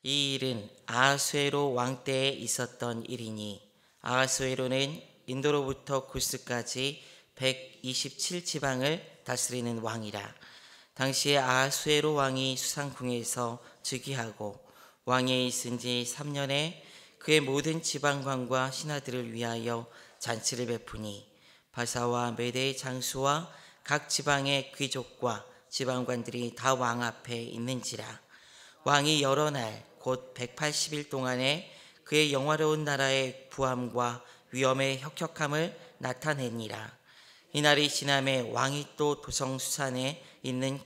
이 일은 아하수에로 왕 때에 있었던 일이니 아하수에로는 인도로부터 구스까지 127지방을 다스리는 왕이라. 당시에 아하수에로 왕이 수상궁에서 즉위하고 왕위에 있은 지 3년에 그의 모든 지방관과 신하들을 위하여 잔치를 베푸니 바사와 메대의 장수와 각 지방의 귀족과 지방관들이 다 왕 앞에 있는지라. 왕이 여러 날 곧 180일 동안에 그의 영화로운 나라의 부함과 위엄의 혁혁함을 나타내니라. 이날이 지남에 왕이 또 도성수산에 있는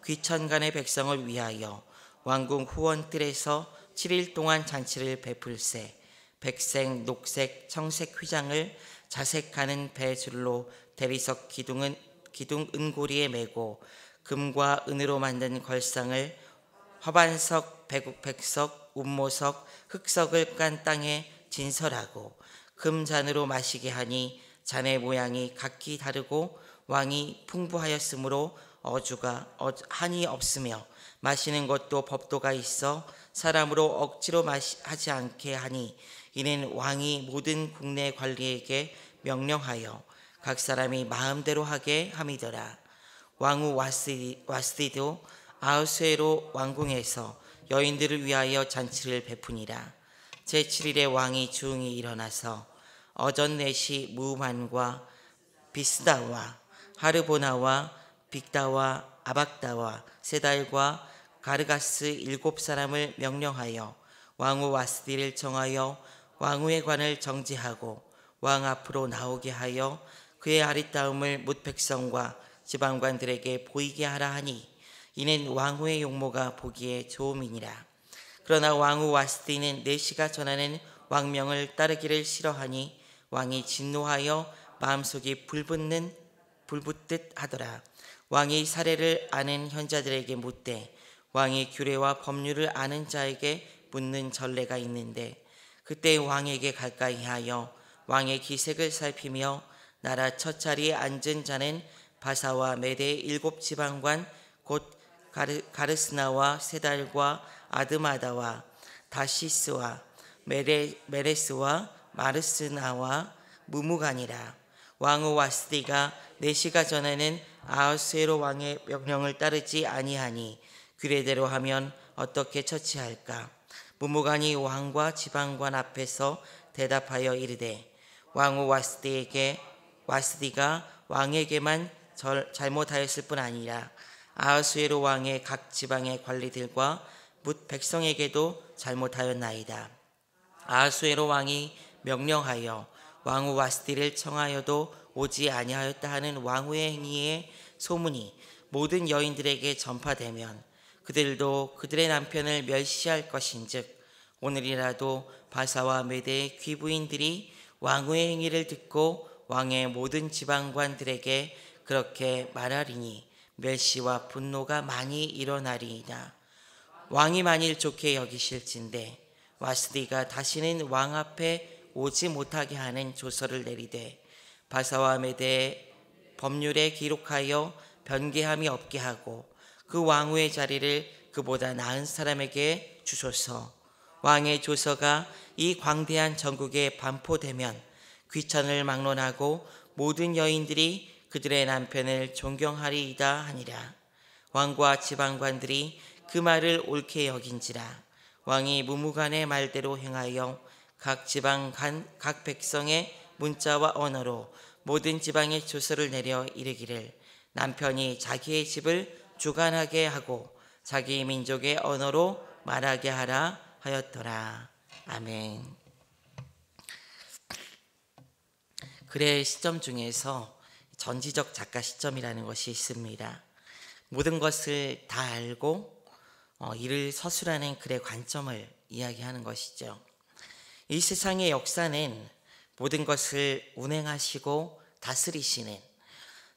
귀천간의 백성을 위하여 왕궁 후원뜰에서 7일 동안 잔치를 베풀세 백색, 녹색, 청색 휘장을 자색하는 배줄로 대리석 기둥 은고리에 메고 금과 은으로 만든 걸상을 화반석, 백석, 운모석, 흑석을 깐 땅에 진설하고 금잔으로 마시게 하니 잔의 모양이 각기 다르고 왕이 풍부하였으므로 어주가 한이 없으며 마시는 것도 법도가 있어 사람으로 억지로 하지 않게 하니 이는 왕이 모든 국내 관리에게 명령하여 각 사람이 마음대로 하게 함이더라. 왕후 와스디도 아하수에로 왕궁에서 여인들을 위하여 잔치를 베푸니라. 제7일에 왕이 중히 일어나서 어전넷이 무만과 비스다와 하르보나와 빅다와 아박다와 세달과 가르가스 7사람을 명령하여 왕후 와스디를 정하여 왕후의 관을 정지하고 왕 앞으로 나오게 하여 그의 아리따움을 뭇 백성과 지방관들에게 보이게 하라 하니 이는 왕후의 용모가 보기에 좋음이니라. 그러나 왕후 와스디는 내시가 전하는 왕명을 따르기를 싫어하니 왕이 진노하여 마음속이 불붙듯 하더라. 왕이 사례를 아는 현자들에게 묻되 왕이 규례와 법률을 아는 자에게 묻는 전례가 있는데 그때 왕에게 가까이 하여 왕의 기색을 살피며 나라 첫 자리에 앉은 자는 바사와 메대의 7지방관 곧 가르스나와 세달과 아드마다와 다시스와 메레스와 마르스나와 무무간이라. 왕후 와스디가 내시가 전에는 아하수에로 왕의 명령을 따르지 아니하니 규례대로 하면 어떻게 처치할까? 무무간이 왕과 지방관 앞에서 대답하여 이르되 왕후 와스디가 왕에게만 잘못하였을 뿐 아니라 아하수에로 왕의 각 지방의 관리들과 뭇 백성에게도 잘못하였나이다. 아하수에로 왕이 명령하여 왕후 와스디를 청하여도 오지 아니하였다 하는 왕후의 행위의 소문이 모든 여인들에게 전파되면 그들도 그들의 남편을 멸시할 것인즉 오늘이라도 바사와 메대의 귀부인들이 왕후의 행위를 듣고 왕의 모든 지방관들에게 그렇게 말하리니 멸시와 분노가 많이 일어나리이다. 왕이 만일 좋게 여기실진대 와스디가 다시는 왕 앞에 오지 못하게 하는 조서를 내리되 바사와 메대의 법률에 기록하여 변개함이 없게 하고 그 왕후의 자리를 그보다 나은 사람에게 주소서. 왕의 조서가 이 광대한 전국에 반포되면 귀천을 막론하고 모든 여인들이 그들의 남편을 존경하리이다 하니라. 왕과 지방관들이 그 말을 옳게 여긴지라. 왕이 무무간의 말대로 행하여 각 지방 각 백성의 문자와 언어로 모든 지방의 조서를 내려 이르기를 남편이 자기의 집을 주관하게 하고 자기 민족의 언어로 말하게 하라 하였더라. 아멘. 글의 시점 중에서 전지적 작가 시점이라는 것이 있습니다. 모든 것을 다 알고 이를 서술하는 글의 관점을 이야기하는 것이죠. 이 세상의 역사는 모든 것을 운행하시고 다스리시는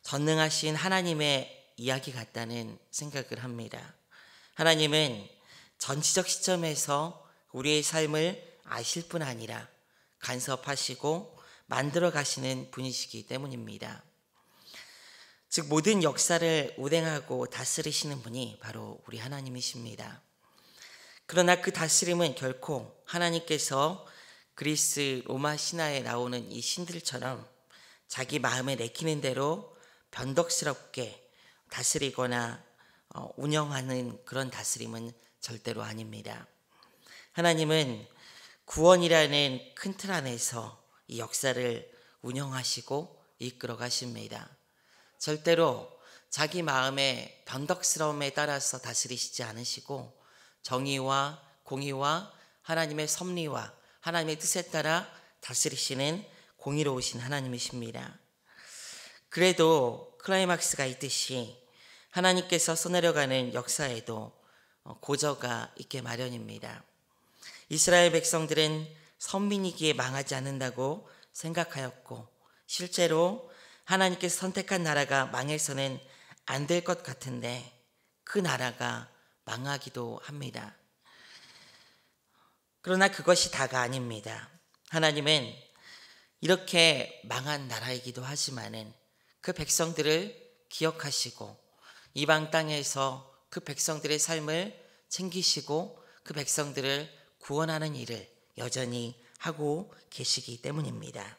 전능하신 하나님의 이야기 같다는 생각을 합니다. 하나님은 전지적 시점에서 우리의 삶을 아실 뿐 아니라 간섭하시고 만들어 가시는 분이시기 때문입니다. 즉 모든 역사를 운행하고 다스리시는 분이 바로 우리 하나님이십니다. 그러나 그 다스림은 결코 하나님께서 그리스 로마 신화에 나오는 이 신들처럼 자기 마음에 내키는 대로 변덕스럽게 다스리거나 운영하는 그런 다스림은 절대로 아닙니다. 하나님은 구원이라는 큰 틀 안에서 이 역사를 운영하시고 이끌어 가십니다. 절대로 자기 마음의 변덕스러움에 따라서 다스리시지 않으시고 정의와 공의와 하나님의 섭리와 하나님의 뜻에 따라 다스리시는 공의로우신 하나님이십니다. 그래도 클라이막스가 있듯이 하나님께서 써내려가는 역사에도 고저가 있게 마련입니다. 이스라엘 백성들은 선민이기에 망하지 않는다고 생각하였고 실제로 하나님께서 선택한 나라가 망해서는 안 될 것 같은데 그 나라가 망하기도 합니다. 그러나 그것이 다가 아닙니다. 하나님은 이렇게 망한 나라이기도 하지만은 그 백성들을 기억하시고 이방 땅에서 그 백성들의 삶을 챙기시고 그 백성들을 구원하는 일을 여전히 하고 계시기 때문입니다.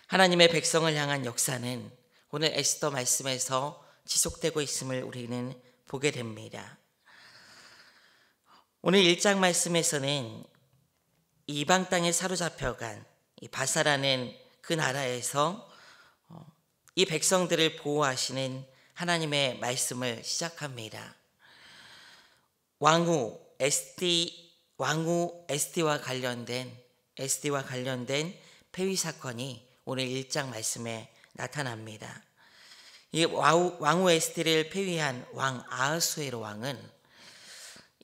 하나님의 백성을 향한 역사는 오늘 에스더 말씀에서 지속되고 있음을 우리는 보게 됩니다. 오늘 1장 말씀에서는 이방 땅에 사로잡혀간 이 바사라는 그 나라에서 이 백성들을 보호하시는 하나님의 말씀을 시작합니다. 왕후 에스디와 관련된 폐위 사건이 오늘 1장 말씀에 나타납니다. 이 왕후 에스디를 폐위한 왕 아하수에로 왕은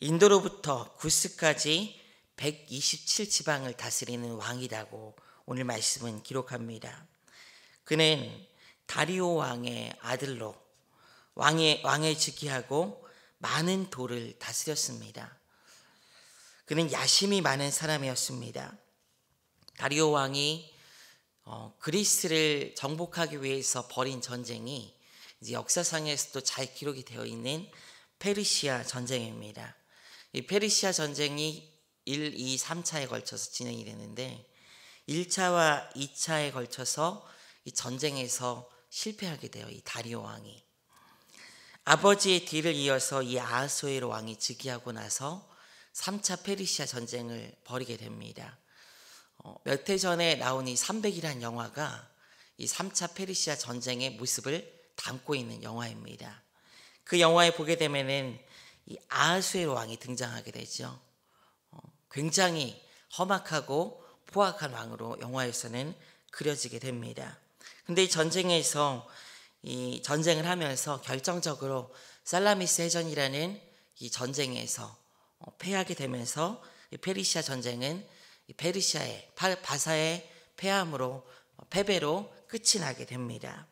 인도로부터 구스까지 127지방을 다스리는 왕이라고 오늘 말씀은 기록합니다. 그는 다리오 왕의 아들로 왕에 즉위하고 많은 도를 다스렸습니다. 그는 야심이 많은 사람이었습니다. 다리오 왕이 그리스를 정복하기 위해서 벌인 전쟁이 이제 역사상에서도 잘 기록이 되어 있는 페르시아 전쟁입니다. 이 페르시아 전쟁이 1, 2, 3차에 걸쳐서 진행이 되는데 1차와 2차에 걸쳐서 이 전쟁에서 실패하게 돼요. 이 다리오 왕이. 아버지의 뒤를 이어서 이 아하수에로 왕이 즉위하고 나서 3차 페르시아 전쟁을 벌이게 됩니다. 몇 해 전에 나온 이 300이라는 영화가 이 3차 페르시아 전쟁의 모습을 담고 있는 영화입니다. 그 영화에 보게 되면은 이 아하수에로 왕이 등장하게 되죠. 굉장히 험악하고 포악한 왕으로 영화에서는 그려지게 됩니다. 근데 이 전쟁에서 이 전쟁을 하면서 결정적으로 살라미스 해전이라는 이 전쟁에서 패하게 되면서 이 페르시아 전쟁은 이 페르시아의 바사의 패배로 끝이 나게 됩니다.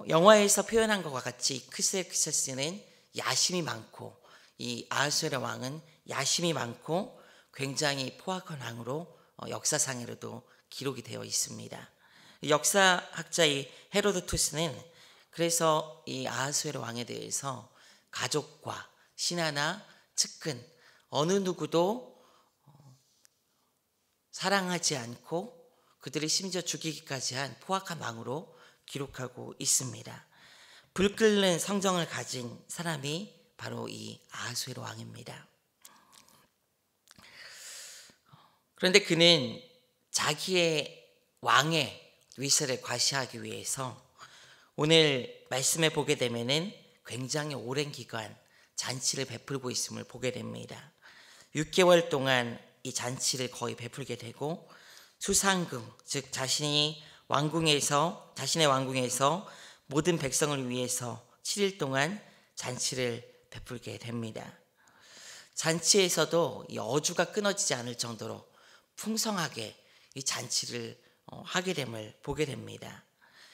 영화에서 표현한 것과 같이 크세스는 야심이 많고 이 아하수에로 왕은 야심이 많고 굉장히 포악한 왕으로 역사상으로도 기록이 되어 있습니다. 역사학자의 헤로도투스는 그래서 이 아하수에로 왕에 대해서 가족과 신하나 측근 어느 누구도 사랑하지 않고 그들을 심지어 죽이기까지 한 포악한 왕으로 기록하고 있습니다. 불 끓는 성정을 가진 사람이 바로 이 아하수에로 왕입니다. 그런데 그는 자기의 왕의 위세를 과시하기 위해서 오늘 말씀에 보게 되면은 굉장히 오랜 기간 잔치를 베풀고 있음을 보게 됩니다. 6개월 동안 이 잔치를 거의 베풀게 되고 수상궁, 즉 자신의 왕궁에서 모든 백성을 위해서 7일 동안 잔치를 베풀게 됩니다. 잔치에서도 이 어주가 끊어지지 않을 정도로 풍성하게 이 잔치를 하게 됨을 보게 됩니다.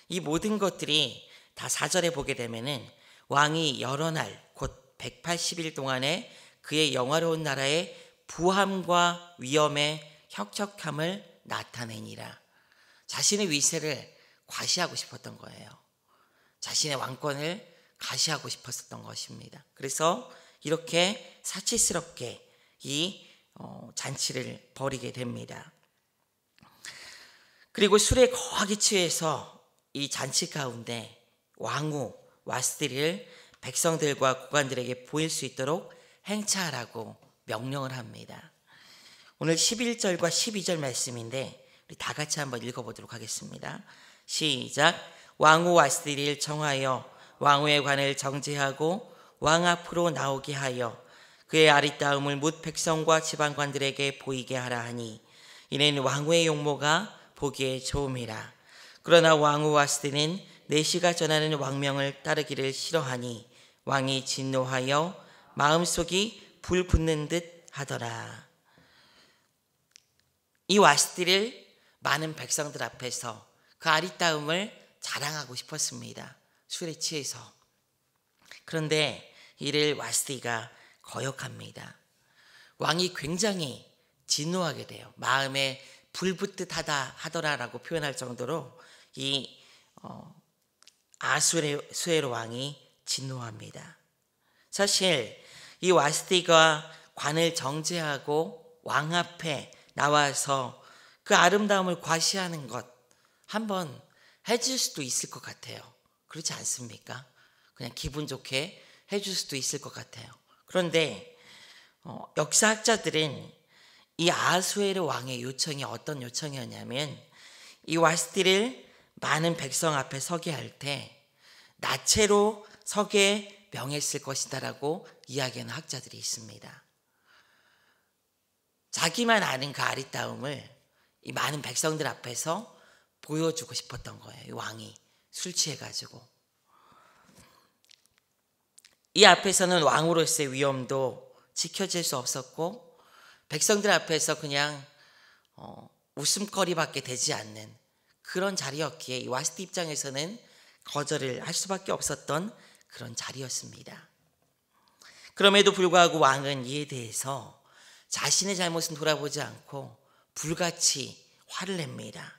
이 모든 것들이 다 4절에 보게 되면은 왕이 여러 날 곧 180일 동안에 그의 영화로운 나라의 부함과 위엄의 혁혁함을 나타내니라. 자신의 위세를 과시하고 싶었던 거예요. 자신의 왕권을 과시하고 싶었던 것입니다. 그래서 이렇게 사치스럽게 이 잔치를 벌이게 됩니다. 그리고 술에 거하게 취해서 이 잔치 가운데 왕후 와스디를 백성들과 고관들에게 보일 수 있도록 행차하라고 명령을 합니다. 오늘 11절과 12절 말씀인데 우리 다 같이 한번 읽어보도록 하겠습니다. 시작. 왕후 와스디를 청하여 왕후의 관을 정지하고 왕 앞으로 나오게 하여 그의 아리따움을 뭇 백성과 지방관들에게 보이게 하라 하니 이는 왕후의 용모가 보기에 좋음이라. 그러나 왕후 와스디는 내시가 전하는 왕명을 따르기를 싫어하니 왕이 진노하여 마음속이 불 붙는 듯 하더라. 이 와스디를 많은 백성들 앞에서 그 아리따움을 자랑하고 싶었습니다. 술에 취해서. 그런데 이를 와스디가 거역합니다. 왕이 굉장히 진노하게 돼요. 마음에 불붙듯 하더라라고 표현할 정도로 이 아수에로 왕이 진노합니다. 사실 이 와스디가 관을 정지하고 왕 앞에 나와서 그 아름다움을 과시하는 것 한번 해줄 수도 있을 것 같아요. 그렇지 않습니까? 그냥 기분 좋게 해줄 수도 있을 것 같아요. 그런데 역사학자들은 이 아하수에르 왕의 요청이 어떤 요청이었냐면 이 와스디를 많은 백성 앞에 서게 할 때 나체로 서게 명했을 것이다라고 이야기하는 학자들이 있습니다. 자기만 아는 그 아리따움을 이 많은 백성들 앞에서 보여주고 싶었던 거예요. 이 왕이 술 취해가지고. 이 앞에서는 왕으로서의 위엄도 지켜질 수 없었고 백성들 앞에서 그냥 웃음거리밖에 되지 않는 그런 자리였기에 이 와스디 입장에서는 거절을 할 수밖에 없었던 그런 자리였습니다. 그럼에도 불구하고 왕은 이에 대해서 자신의 잘못은 돌아보지 않고 불같이 화를 냅니다.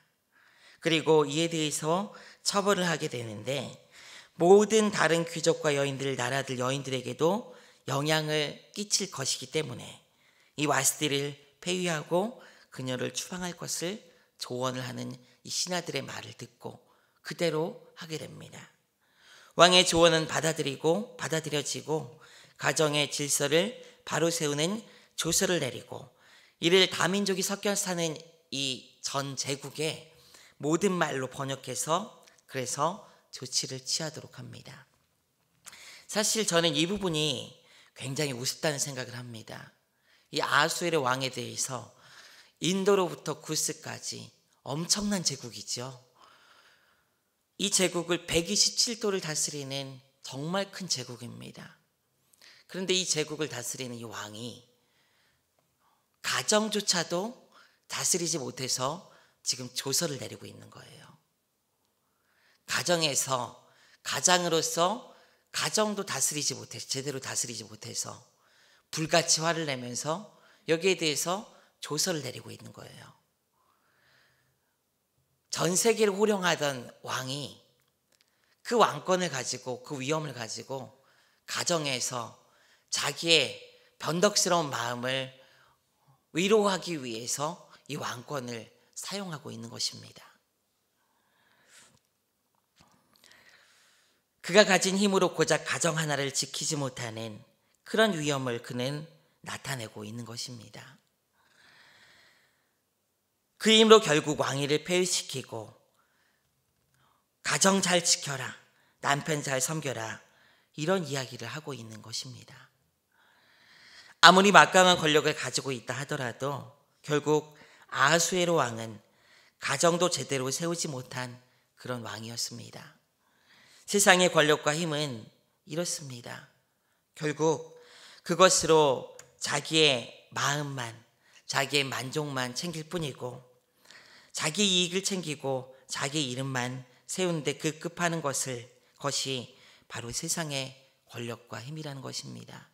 그리고 이에 대해서 처벌을 하게 되는데 모든 다른 귀족과 여인들, 나라들, 여인들에게도 영향을 끼칠 것이기 때문에 이 와스디를 폐위하고 그녀를 추방할 것을 조언을 하는 이 신하들의 말을 듣고 그대로 하게 됩니다. 왕의 조언은 받아들여지고 가정의 질서를 바로 세우는 조서를 내리고 이를 다민족이 섞여 사는 이 전 제국의 모든 말로 번역해서 그래서 조치를 취하도록 합니다. 사실 저는 이 부분이 굉장히 우습다는 생각을 합니다. 이 아하수에르 왕에 대해서 인도로부터 구스까지 엄청난 제국이죠. 이 제국을 127도를 다스리는 정말 큰 제국입니다. 그런데 이 제국을 다스리는 이 왕이 가정조차도 다스리지 못해서 지금 조서를 내리고 있는 거예요. 가장으로서 가정도 다스리지 못해서 제대로 다스리지 못해서 불같이 화를 내면서 여기에 대해서 조서를 내리고 있는 거예요. 전 세계를 호령하던 왕이 그 왕권을 가지고 그 위엄을 가지고 가정에서 자기의 변덕스러운 마음을 위로하기 위해서 이 왕권을 사용하고 있는 것입니다. 그가 가진 힘으로 고작 가정 하나를 지키지 못하는 그런 위험을 그는 나타내고 있는 것입니다. 그 힘으로 결국 왕위를 폐위시키고 가정 잘 지켜라, 남편 잘 섬겨라 이런 이야기를 하고 있는 것입니다. 아무리 막강한 권력을 가지고 있다 하더라도 결국 아하수에로 왕은 가정도 제대로 세우지 못한 그런 왕이었습니다. 세상의 권력과 힘은 이렇습니다. 결국 그것으로 자기의 마음만, 자기의 만족만 챙길 뿐이고 자기 이익을 챙기고 자기 이름만 세우는데 급급하는 것이 바로 세상의 권력과 힘이라는 것입니다.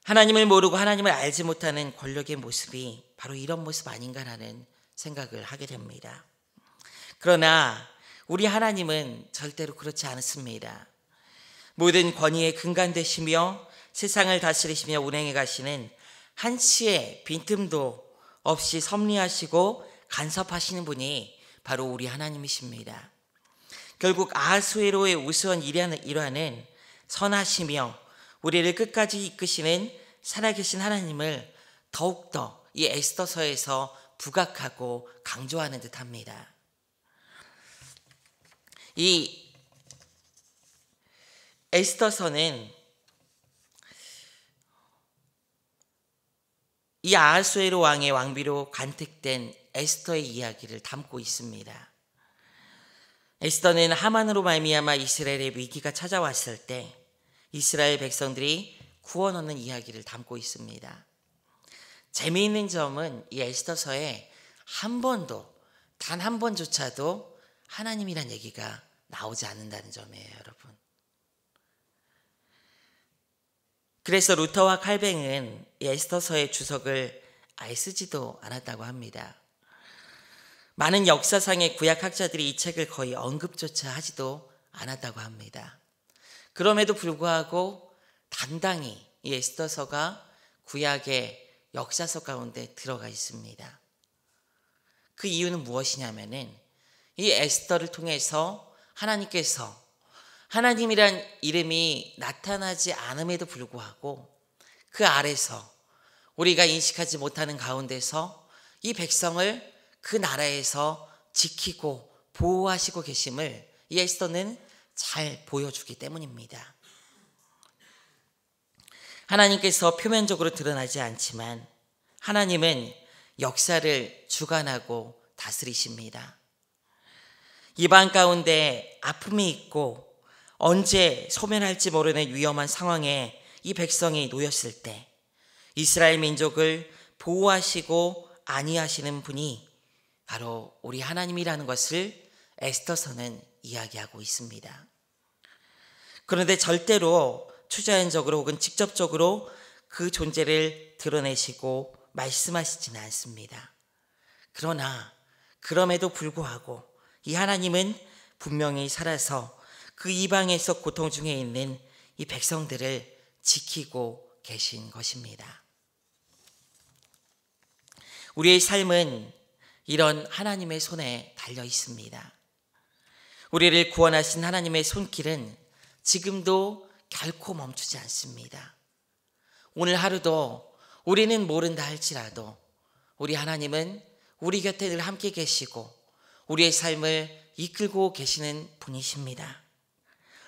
하나님을 모르고 하나님을 알지 못하는 권력의 모습이 바로 이런 모습 아닌가라는 생각을 하게 됩니다. 그러나 우리 하나님은 절대로 그렇지 않습니다. 모든 권위의 근간 되시며 세상을 다스리시며 운행해 가시는 한치의 빈틈도 없이 섭리하시고 간섭하시는 분이 바로 우리 하나님이십니다. 결국 아하수에로의 우스운 일화는 선하시며 우리를 끝까지 이끄시는 살아계신 하나님을 더욱더 이 에스더서에서 부각하고 강조하는 듯합니다. 이 에스더서는 이 아하수에로 왕의 왕비로 간택된 에스더의 이야기를 담고 있습니다. 에스더는 하만으로 말미암아 이스라엘의 위기가 찾아왔을 때 이스라엘 백성들이 구원 얻는 이야기를 담고 있습니다. 재미있는 점은 이 에스더서에 단 한 번조차도 하나님이란 얘기가 나오지 않는다는 점이에요, 여러분. 그래서 루터와 칼뱅은 이 에스더서의 주석을 아예 쓰지도 않았다고 합니다. 많은 역사상의 구약학자들이 이 책을 거의 언급조차 하지도 않았다고 합니다. 그럼에도 불구하고 당당히 이 에스더서가 구약의 역사서 가운데 들어가 있습니다. 그 이유는 무엇이냐면은 이 에스더를 통해서 하나님께서 하나님이란 이름이 나타나지 않음에도 불구하고 그 아래서 우리가 인식하지 못하는 가운데서 이 백성을 그 나라에서 지키고 보호하시고 계심을 이 에스더는 잘 보여주기 때문입니다. 하나님께서 표면적으로 드러나지 않지만 하나님은 역사를 주관하고 다스리십니다. 이방 가운데 아픔이 있고 언제 소멸할지 모르는 위험한 상황에 이 백성이 놓였을 때 이스라엘 민족을 보호하시고 안위하시는 분이 바로 우리 하나님이라는 것을 에스더서는 이야기하고 있습니다. 그런데 절대로 초자연적으로 혹은 직접적으로 그 존재를 드러내시고 말씀하시지는 않습니다. 그러나 그럼에도 불구하고 이 하나님은 분명히 살아서 그 이방에서 고통 중에 있는 이 백성들을 지키고 계신 것입니다. 우리의 삶은 이런 하나님의 손에 달려 있습니다. 우리를 구원하신 하나님의 손길은 지금도 결코 멈추지 않습니다. 오늘 하루도 우리는 모른다 할지라도 우리 하나님은 우리 곁에 늘 함께 계시고 우리의 삶을 이끌고 계시는 분이십니다.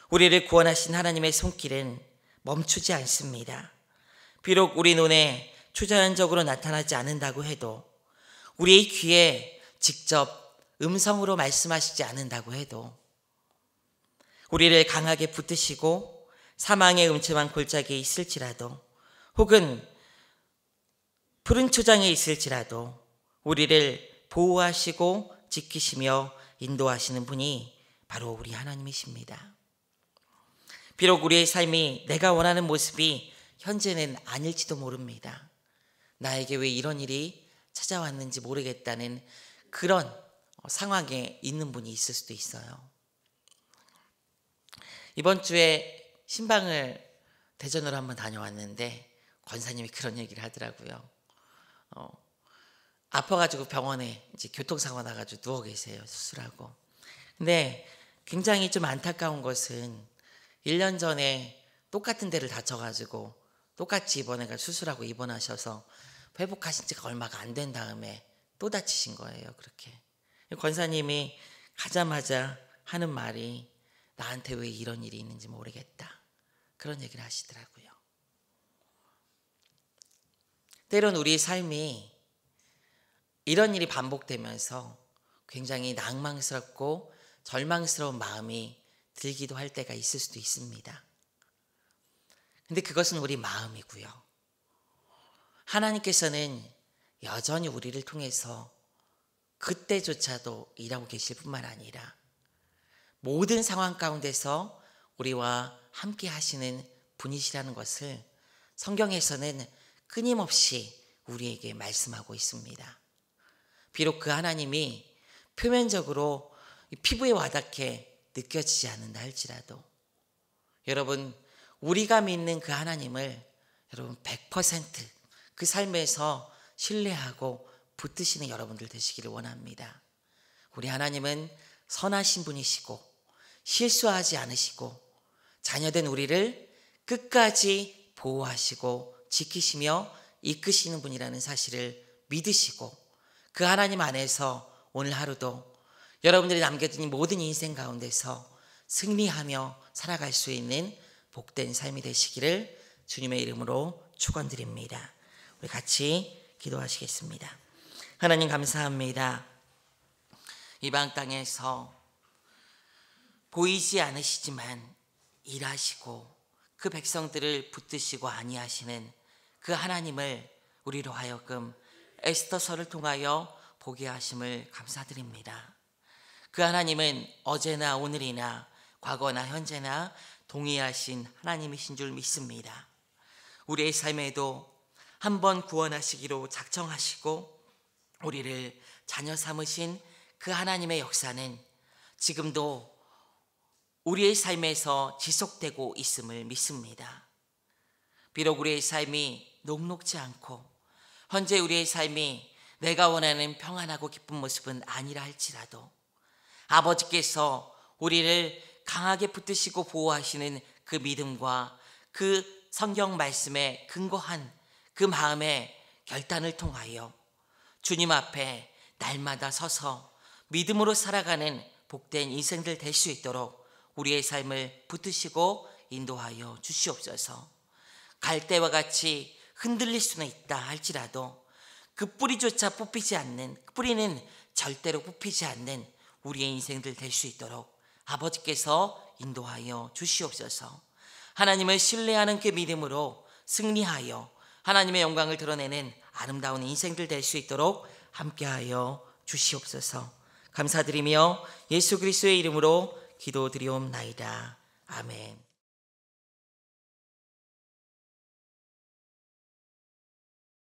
우리를 구원하신 하나님의 손길은 멈추지 않습니다. 비록 우리 눈에 초자연적으로 나타나지 않는다고 해도 우리의 귀에 직접 음성으로 말씀하시지 않는다고 해도 우리를 강하게 붙드시고 사망의 음침한 골짜기에 있을지라도 혹은 푸른 초장에 있을지라도 우리를 보호하시고 지키시며 인도하시는 분이 바로 우리 하나님이십니다. 비록 우리의 삶이 내가 원하는 모습이 현재는 아닐지도 모릅니다. 나에게 왜 이런 일이 찾아왔는지 모르겠다는 그런 상황에 있는 분이 있을 수도 있어요. 이번 주에 신방을 대전으로 한번 다녀왔는데 권사님이 그런 얘기를 하더라고요. 아파가지고 병원에 이제 교통사고 나가지고 누워 계세요. 수술하고. 근데 굉장히 좀 안타까운 것은 1년 전에 똑같은 데를 다쳐가지고 똑같이 입원해가 수술하고 입원하셔서 회복하신 지가 얼마가 안 된 다음에 또 다치신 거예요. 그렇게. 권사님이 가자마자 하는 말이 나한테 왜 이런 일이 있는지 모르겠다. 그런 얘기를 하시더라고요. 때론 우리 삶이 이런 일이 반복되면서 굉장히 낭망스럽고 절망스러운 마음이 들기도 할 때가 있을 수도 있습니다. 근데 그것은 우리 마음이고요. 하나님께서는 여전히 우리를 통해서 그때조차도 일하고 계실 뿐만 아니라 모든 상황 가운데서 우리와 함께 하시는 분이시라는 것을 성경에서는 끊임없이 우리에게 말씀하고 있습니다. 비록 그 하나님이 표면적으로 피부에 와닿게 느껴지지 않는다 할지라도 여러분, 우리가 믿는 그 하나님을 여러분 100%그 삶에서 신뢰하고 붙드시는 여러분들 되시기를 원합니다. 우리 하나님은 선하신 분이시고 실수하지 않으시고 자녀된 우리를 끝까지 보호하시고 지키시며 이끄시는 분이라는 사실을 믿으시고 그 하나님 안에서 오늘 하루도 여러분들이 남겨진 모든 인생 가운데서 승리하며 살아갈 수 있는 복된 삶이 되시기를 주님의 이름으로 축원드립니다. 우리 같이 기도하시겠습니다. 하나님 감사합니다. 이방 땅에서 보이지 않으시지만 일하시고 그 백성들을 붙드시고 안위하시는 그 하나님을 우리로 하여금 에스더서를 통하여 보게 하심을 감사드립니다. 그 하나님은 어제나 오늘이나 과거나 현재나 동의하신 하나님이신 줄 믿습니다. 우리의 삶에도 한번 구원하시기로 작정하시고 우리를 자녀 삼으신 그 하나님의 역사는 지금도 우리의 삶에서 지속되고 있음을 믿습니다. 비록 우리의 삶이 녹록지 않고 현재 우리의 삶이 내가 원하는 평안하고 기쁜 모습은 아니라 할지라도 아버지께서 우리를 강하게 붙드시고 보호하시는 그 믿음과 그 성경 말씀에 근거한 그 마음의 결단을 통하여 주님 앞에 날마다 서서 믿음으로 살아가는 복된 인생들 될 수 있도록 우리의 삶을 붙드시고 인도하여 주시옵소서. 갈대와 같이 흔들릴 수는 있다 할지라도 그 뿌리조차 뽑히지 않는, 그 뿌리는 절대로 뽑히지 않는 우리의 인생들 될 수 있도록 아버지께서 인도하여 주시옵소서. 하나님을 신뢰하는 그 믿음으로 승리하여 하나님의 영광을 드러내는 아름다운 인생들 될 수 있도록 함께하여 주시옵소서. 감사드리며 예수 그리스도의 이름으로 기도드리옵나이다. 아멘.